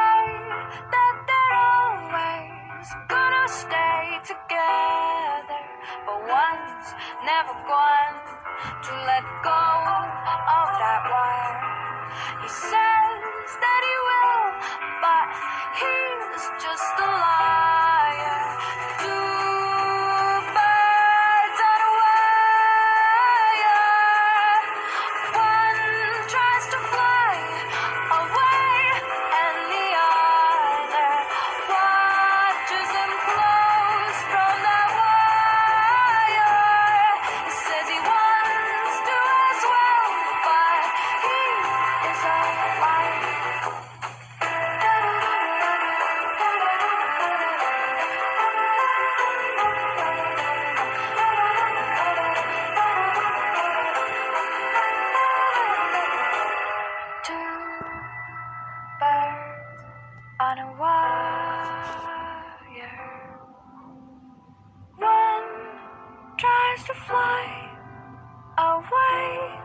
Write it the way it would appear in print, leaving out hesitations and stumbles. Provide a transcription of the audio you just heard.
say that they're always gonna stay together, but one's never going to let go of that wire. He says that he will, but he's just a liar. Two birds on a wire. One tries to fly away, and the other watches him close from that wire. He says he wants to as well, but he is a liar. Two birds on a wire. One tries to fly away,